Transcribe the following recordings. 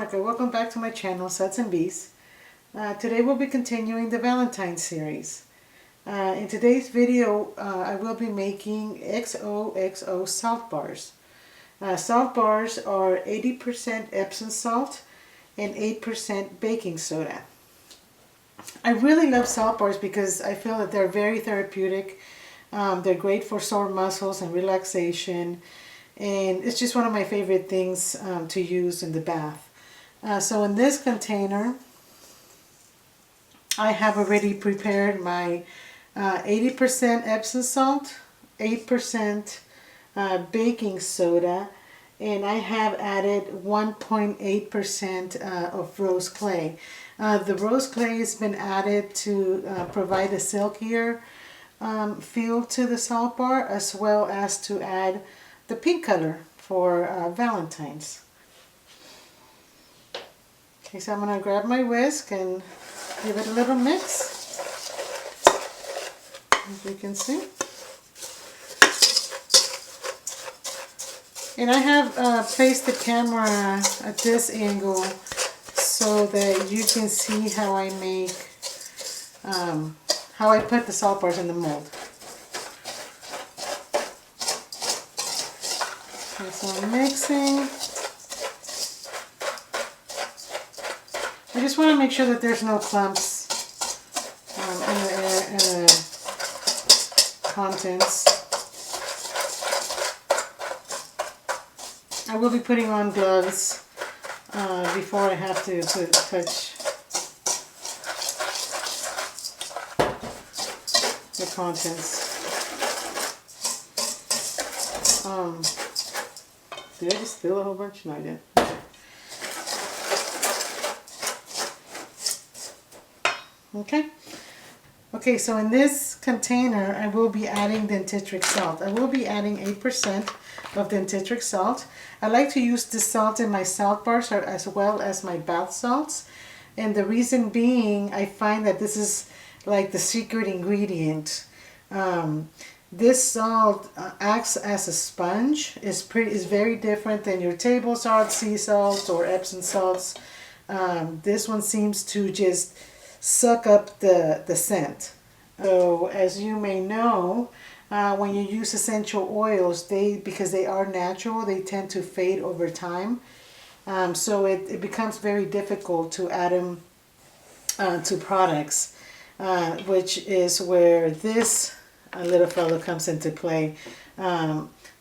Monica. Welcome back to my channel, Suds and Bees. Today we'll be continuing the Valentine's series. In today's video, I will be making XOXO salt bars. Salt bars are 80% Epsom salt and 8% baking soda. I really love salt bars because I feel that they're very therapeutic. They're great for sore muscles and relaxation. And it's just one of my favorite things to use in the bath. So in this container, I have already prepared my 80% Epsom salt, 8% baking soda, and I have added 1.8% of rose clay. The rose clay has been added to provide a silkier feel to the salt bar, as well as to add the pink color for Valentine's. Okay, so I'm going to grab my whisk and give it a little mix, as you can see. And I have placed the camera at this angle so that you can see how I make, how I put the salt bars in the mold. Okay, so I'm mixing. I just want to make sure that there's no clumps in the contents. I will be putting on gloves before I have to touch the contents. Did I just spill a whole bunch? No, I didn't. Okay, so in this container, I will be adding dendritic salt. I will be adding 8% of dendritic salt. I like to use this salt in my salt bars as well as my bath salts. And the reason being, I find that this is like the secret ingredient. This salt acts as a sponge. It's very different than your table salt, sea salt, or Epsom salts. This one seems to just suck up the scent. So as you may know, when you use essential oils, because they are natural, they tend to fade over time. So it becomes very difficult to add them to products, which is where this little fellow comes into play.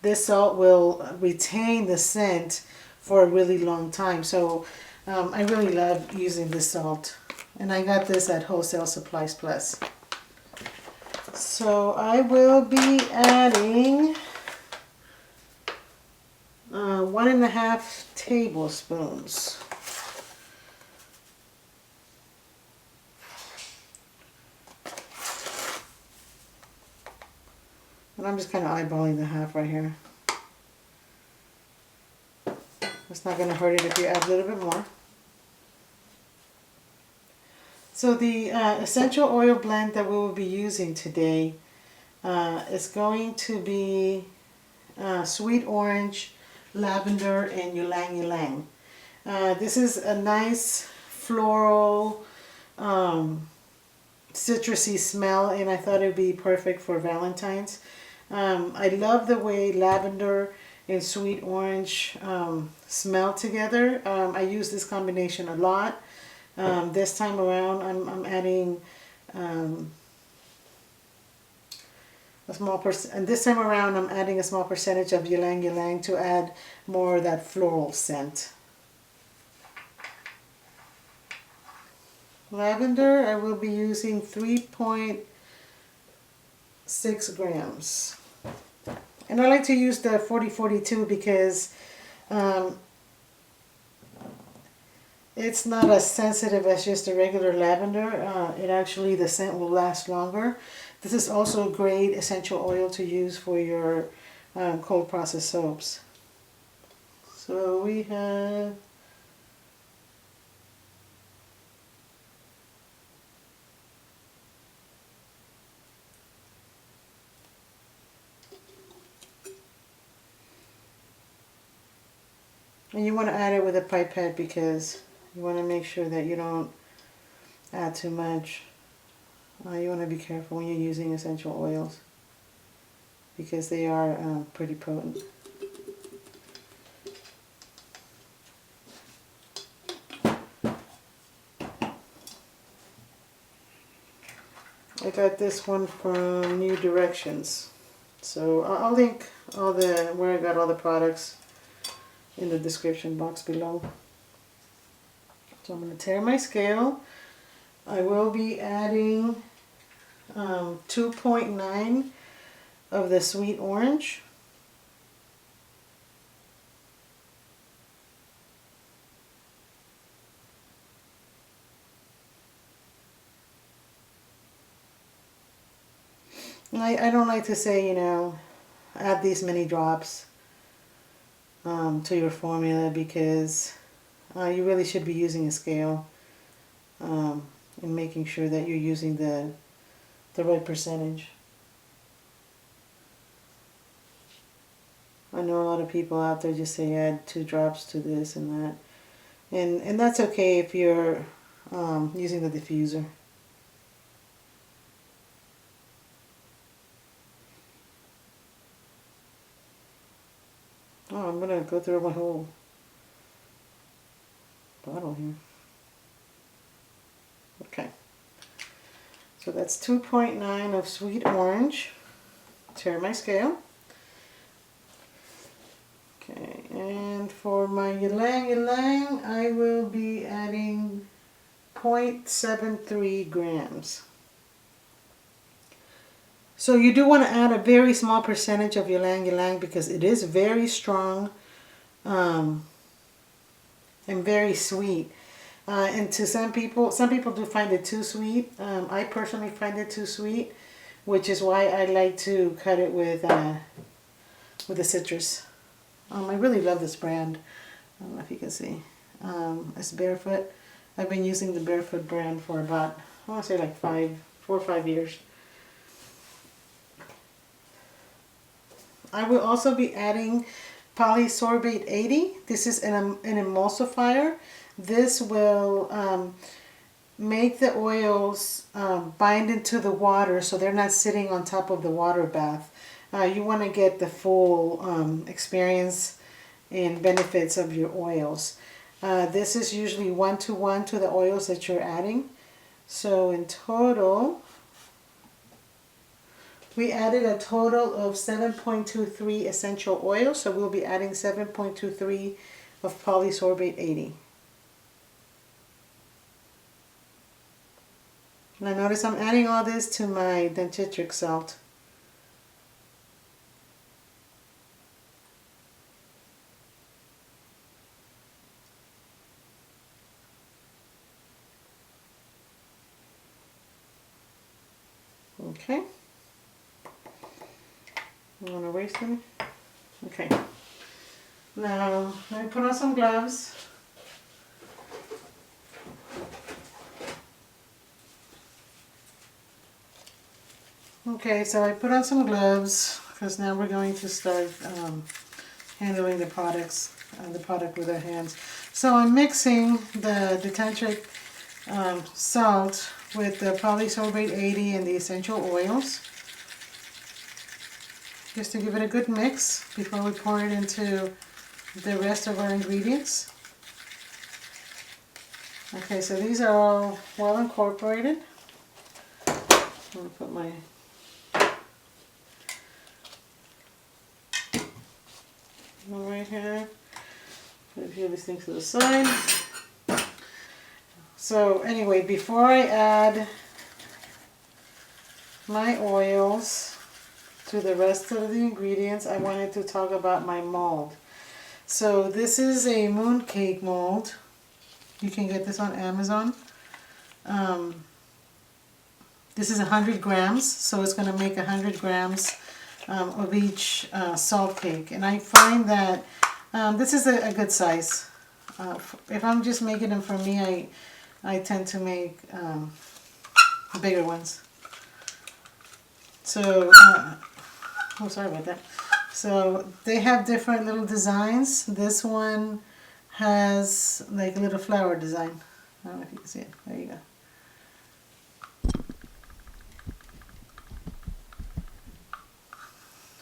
This salt will retain the scent for a really long time. So I really love using this salt. And I got this at Wholesale Supplies Plus. So I will be adding 1.5 tablespoons. And I'm just kind of eyeballing the half right here. It's not going to hurt it if you add a little bit more. So the essential oil blend that we will be using today is going to be sweet orange, lavender, and Ylang Ylang. This is a nice floral, citrusy smell, and I thought it would be perfect for Valentine's. I love the way lavender and sweet orange smell together. I use this combination a lot. This time around, I'm adding a small and this time around I'm adding a small percentage of Ylang Ylang to add more of that floral scent. Lavender, I will be using 3.6 grams. And I like to use the 40-42 because it's not as sensitive as just a regular lavender. It actually, the scent will last longer. This is also a great essential oil to use for your cold process soaps. So we have And you want to add it with a pipette because you want to make sure that you don't add too much. You want to be careful when you're using essential oils because they are pretty potent. I got this one from New Directions. So I'll link all where I got all the products in the description box below. So I'm going to tare my scale. I will be adding 2.9 of the sweet orange. I don't like to say, you know, add these many drops to your formula because you really should be using a scale and making sure that you're using the right percentage. I know a lot of people out there just say add 2 drops to this and that, and that's okay if you're using the diffuser. Oh, I'm gonna go through my whole bottle here. Okay, so that's 2.9 of sweet orange. Tare my scale. Okay, and for my Ylang Ylang, I will be adding 0.73 grams. So you do want to add a very small percentage of Ylang Ylang because it is very strong and very sweet. And to some people do find it too sweet. I personally find it too sweet, which is why I like to cut it with the citrus. I really love this brand. I don't know if you can see. It's Barefoot. I've been using the Barefoot brand for about, I want to say like 4 or 5 years. I will also be adding Poly Sorbate 80. This is an emulsifier. This will make the oils bind into the water so they're not sitting on top of the water bath. You want to get the full experience and benefits of your oils. This is usually 1:1 to the oils that you're adding. So in total, we added a total of 7.23 essential oils, so we'll be adding 7.23 of Poly Sorbate 80. Now notice I'm adding all this to my dendritic salt. Okay. You want to waste them? Okay. Now, let me put on some gloves. Okay, so I put on some gloves because now we're going to start handling the product with our hands. So I'm mixing the dendritic salt with the Poly Sorbate 80 and the essential oils, just to give it a good mix before we pour it into the rest of our ingredients. Okay, so these are all well incorporated. I'm going to put my one right here. Put a few of these things to the side. So anyway, before I add my oils to the rest of the ingredients, I wanted to talk about my mold. So this is a mooncake mold. You can get this on Amazon. This is 100 grams, so it's going to make 100 grams of each salt cake. And I find that this is a good size. If I'm just making them for me, I tend to make bigger ones. So, oh, sorry about that. So they have different little designs. This one has like a little flower design. I don't know if you can see it. There you go.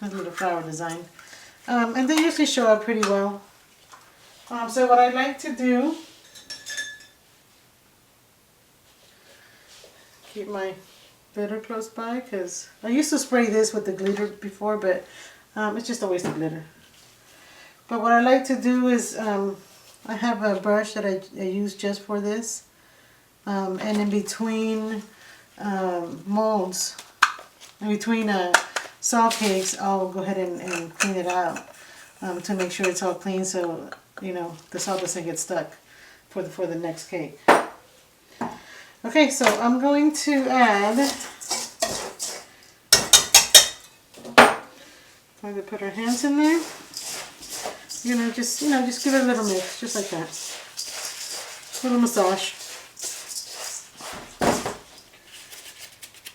Has a little flower design. And they usually show up pretty well. So what I like to do, keep my glitter close by, because I used to spray this with the glitter before, but it's just a waste of glitter. But what I like to do is, I have a brush that I use just for this, and in between molds, in between salt cakes, I'll go ahead and clean it out to make sure it's all clean, so you know the salt doesn't get stuck for the next cake. Okay, so I'm going to add. Going to put our hands in there. Just give it a little mix, just like that. A little massage.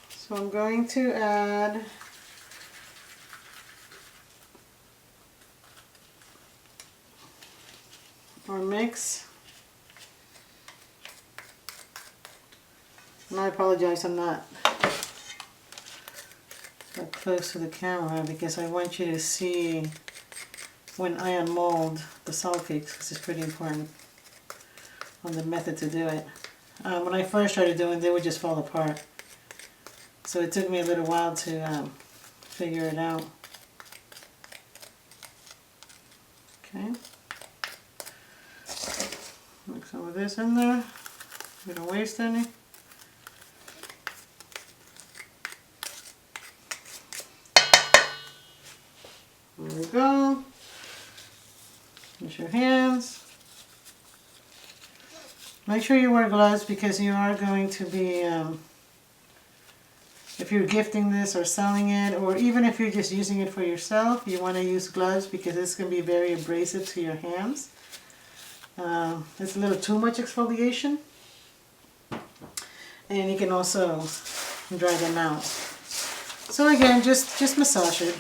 So I'm going to add our mix. And I apologize, I'm not that close to the camera because I want you to see when I unmold the salt cakes, because it's pretty important on the method to do it. When I first started doing it, they would just fall apart. So it took me a little while to figure it out. Okay. Mix some of this in there. We don't waste any. There we go. Use your hands. Make sure you wear gloves because you are going to be, if you're gifting this or selling it, or even if you're just using it for yourself, you want to use gloves because it's going to be very abrasive to your hands. It's a little too much exfoliation. And you can also dry them out. So again, just massage it.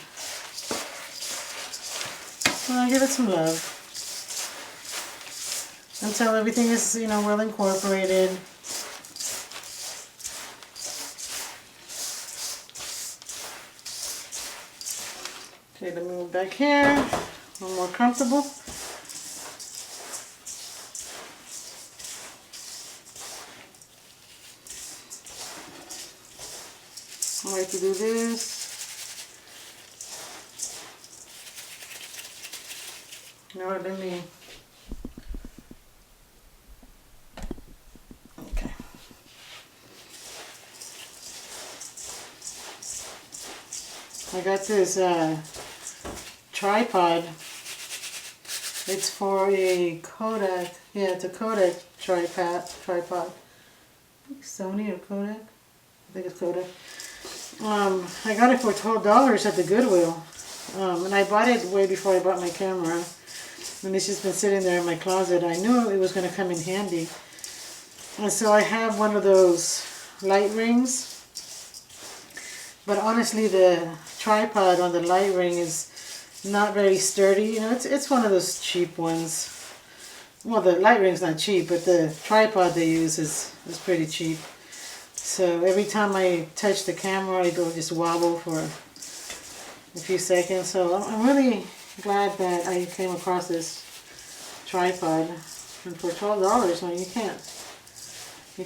Give it some love until everything is, well incorporated. Okay, let me move back here, a little more comfortable. I like to do this. You know what, let me, okay. I got this tripod. It's for a Kodak. Yeah, it's a Kodak tripod. Sony or Kodak? I think it's Kodak. I got it for $12 at the Goodwill. And I bought it way before I bought my camera. And it's just been sitting there in my closet. I knew it was going to come in handy. And so I have one of those light rings. But honestly, the tripod on the light ring is not very sturdy. It's one of those cheap ones. Well, the light ring's not cheap, but the tripod they use is pretty cheap. So every time I touch the camera, it'll just wobble for a few seconds. So I'm really glad that I came across this tripod, and for $12, well, you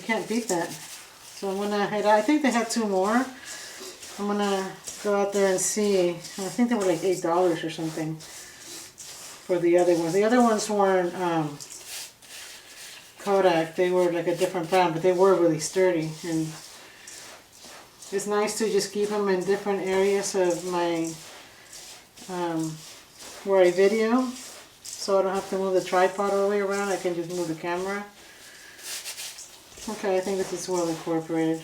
can't beat that. So I'm gonna head out. I think they have two more. I'm gonna go out there and see. I think they were like $8 or something for the other ones. The other ones weren't Kodak. They were like a different brand, but they were really sturdy. And it's nice to just keep them in different areas of my where I video, so I don't have to move the tripod all the way around. I can just move the camera. Okay, I think this is well incorporated.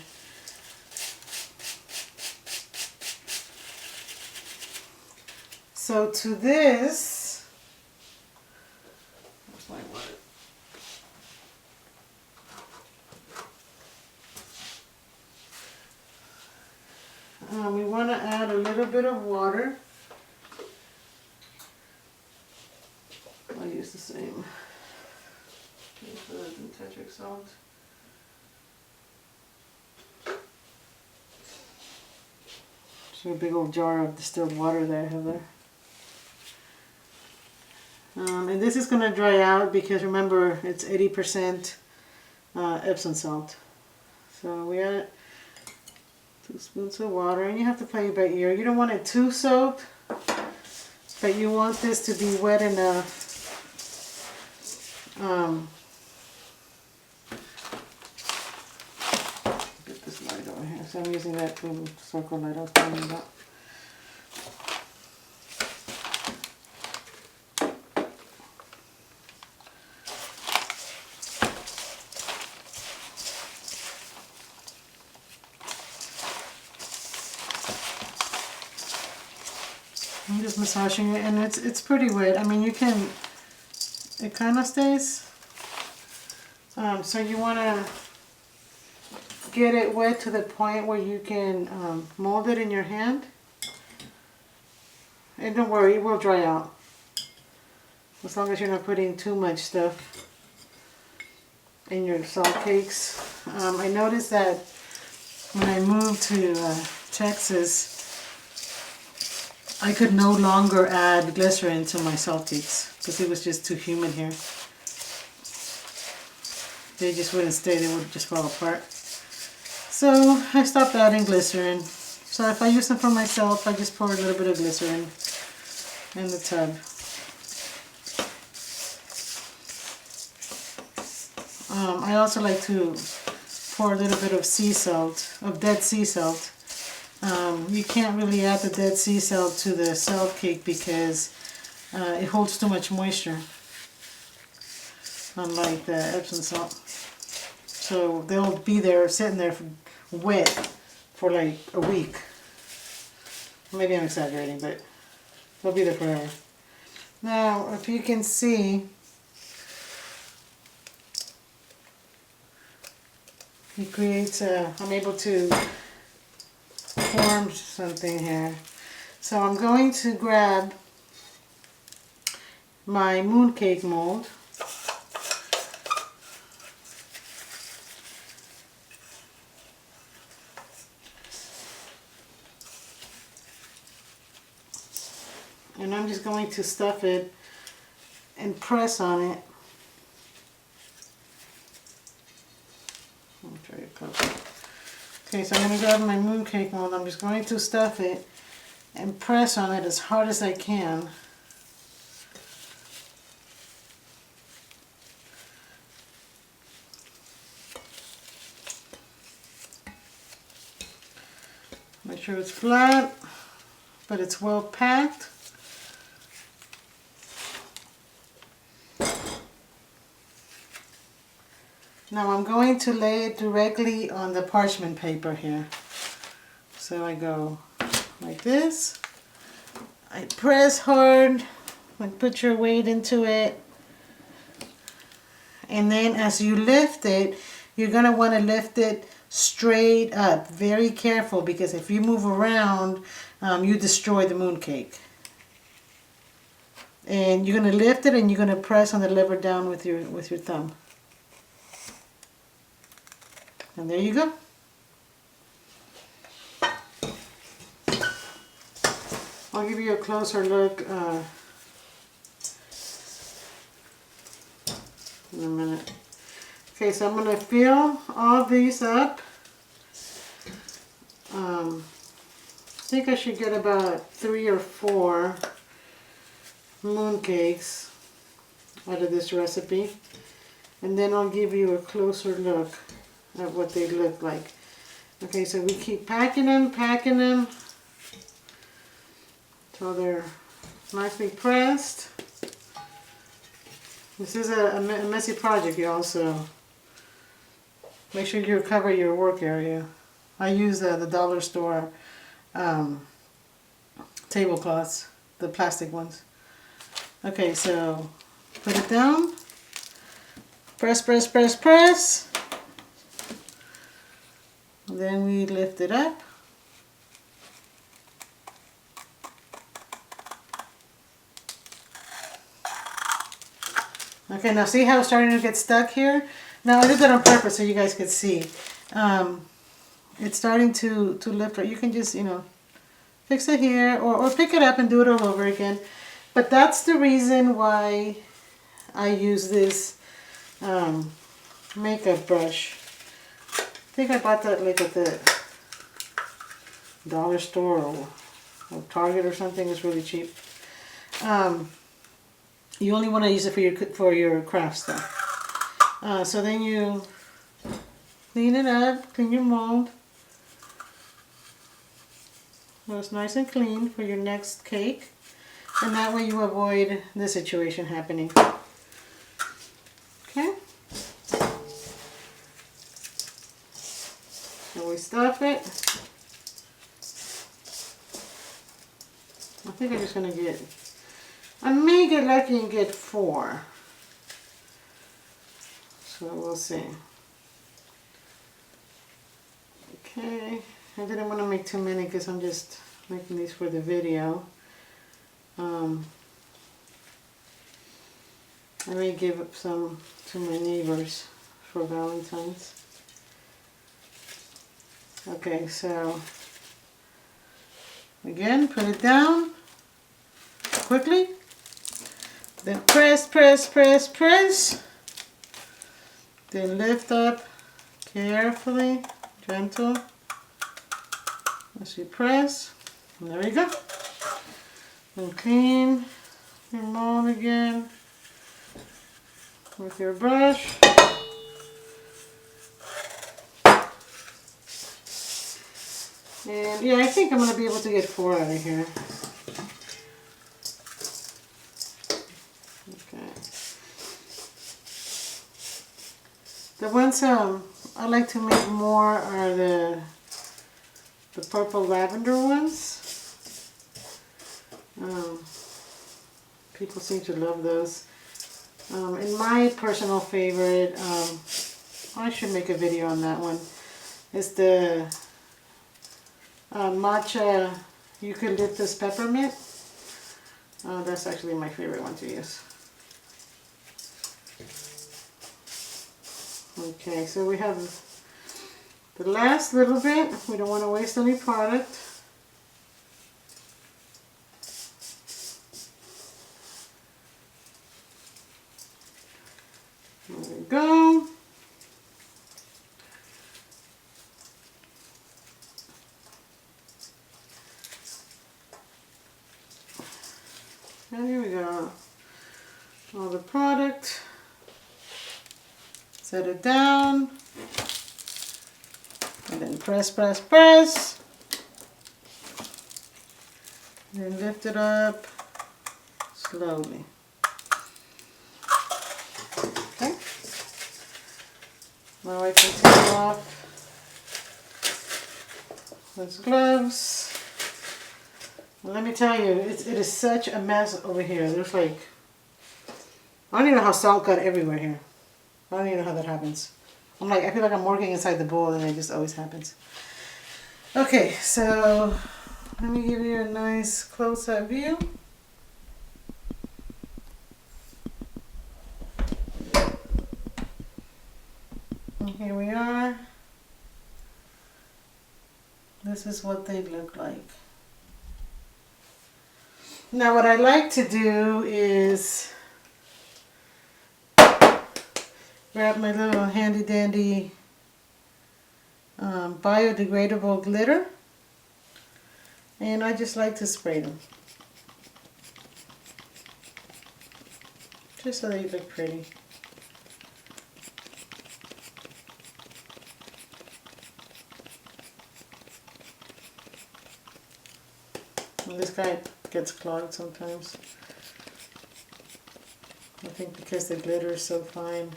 So to this, where's my water? We want to add a little bit of water. I'll use the same the dentritic salt. So a big old jar of distilled water that I have there. And this is going to dry out because remember it's 80% Epsom salt. So we add 2 spoons of water, and you have to play it by ear. You don't want it too soaked, but you want this to be wet enough. Get this light over here. So I'm using that little circle light I was talking about. I'm just massaging it, and it's pretty wet. I mean, you can, it kind of stays. So you want to get it wet to the point where you can mold it in your hand. And don't worry, it will dry out. As long as you're not putting too much stuff in your salt cakes. I noticed that when I moved to Texas, I could no longer add glycerin to my salt cakes because it was just too humid here. They just wouldn't stay, they would just fall apart. So I stopped adding glycerin. So if I use them for myself, I just pour a little bit of glycerin in the tub. I also like to pour a little bit of sea salt, of dead sea salt. You can't really add the dead sea salt to the salt cake because it holds too much moisture, unlike the Epsom salt. So they'll be there, sitting there wet for like a week. Maybe I'm exaggerating, but they'll be there forever. Now, if you can see, it creates I'm able to form something here. So I'm going to grab my mooncake mold. And I'm just going to stuff it and press on it. Let me try it closer. Okay, so I'm going to grab my mooncake mold. I'm just going to stuff it and press on it as hard as I can. Make sure it's flat, but it's well packed. Now I'm going to lay it directly on the parchment paper here. So I go like this. I press hard, like put your weight into it. And then as you lift it, you're going to want to lift it straight up. Very careful, because if you move around, you destroy the mooncake. And you're going to lift it and you're going to press on the lever down with your thumb. And there you go. I'll give you a closer look in a minute. Okay, so I'm going to fill all these up. I think I should get about 3 or 4 mooncakes out of this recipe. And then I'll give you a closer look at what they look like. Okay, so we keep packing them till they're nicely pressed. This is a messy project, y'all, so make sure you cover your work area. I use the dollar store tablecloths, the plastic ones. Okay, so put it down, press, press, press, press. Then we lift it up. Okay, now see how it's starting to get stuck here? Now I did that on purpose so you guys could see. It's starting to lift. You can just, you know, fix it here or pick it up and do it all over again. But that's the reason why I use this makeup brush. I think I bought that like at the dollar store or Target or something. It's really cheap. You only want to use it for your craft stuff. So then you clean it up, clean your mold. So it's nice and clean for your next cake. And that way you avoid this situation happening. Okay. So we stuff it. I think I'm just going to get, I may get lucky and get 4. So we'll see. Okay. I didn't want to make too many because I'm just making these for the video. I may give up some to my neighbors for Valentine's. Okay, so again, put it down quickly. Then press, press, press, press. Then lift up carefully, gentle. As you press, and there we go. And clean your mold again with your brush. And yeah, I think I'm going to be able to get 4 out of here. Okay. The ones I like to make more are the purple lavender ones. People seem to love those. And my personal favorite, I should make a video on that one, is the matcha eucalyptus peppermint. That's actually my favorite one to use. Okay, so we have the last little bit. We don't want to waste any product. There we go. And here we go. All the product. Set it down. And then press, press, press. And then lift it up slowly. Okay. Now I can take off those gloves. Well, let me tell you, it is such a mess over here. There's like, I don't even know how salt got everywhere here. I don't even know how that happens. I'm like, I feel like I'm working inside the bowl and it just always happens. Okay, so let me give you a nice close-up view. And here we are. This is what they look like. Now what I like to do is grab my little handy dandy biodegradable glitter, and I just like to spray them just so they look pretty. And this guy gets clogged sometimes. I think because the glitter is so fine.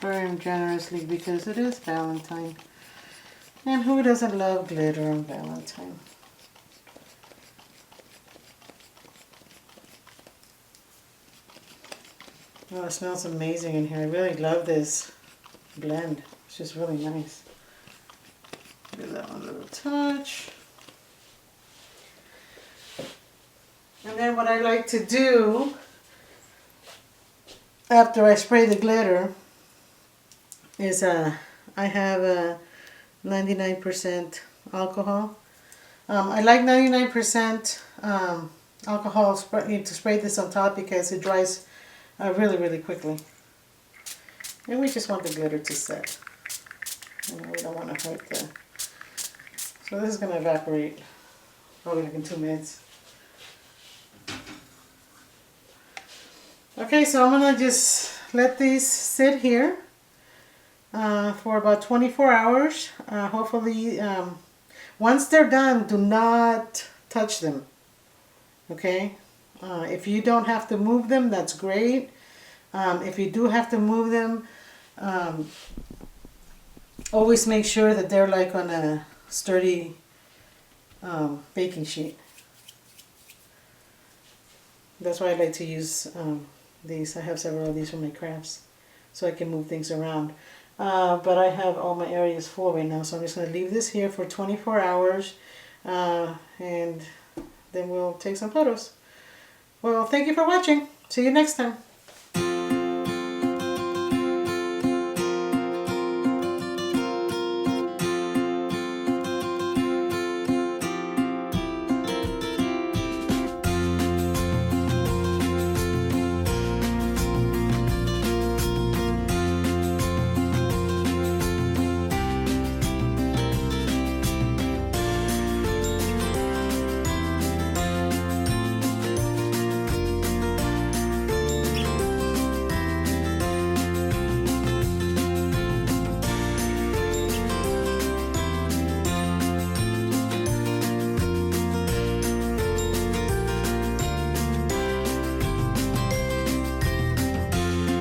Very generously because it is Valentine. And who doesn't love glitter on Valentine? Oh, it smells amazing in here. I really love this blend. It's just really nice. Give that one a little touch. And then what I like to do after I spray the glitter is I have a 99% alcohol. I like 99% alcohol to spray this on top because it dries really quickly. And we just want the glitter to set. We don't want to hurt the... So this is going to evaporate probably like in 2 minutes. Okay, so I'm going to just let these sit here for about 24 hours. Hopefully, once they're done, do not touch them. Okay? If you don't have to move them, that's great. If you do have to move them, always make sure that they're like on a sturdy baking sheet. That's why I like to use these. I have several of these for my crafts, so I can move things around. But I have all my areas full right now, so I'm just going to leave this here for 24 hours, and then we'll take some photos. Well, thank you for watching. See you next time.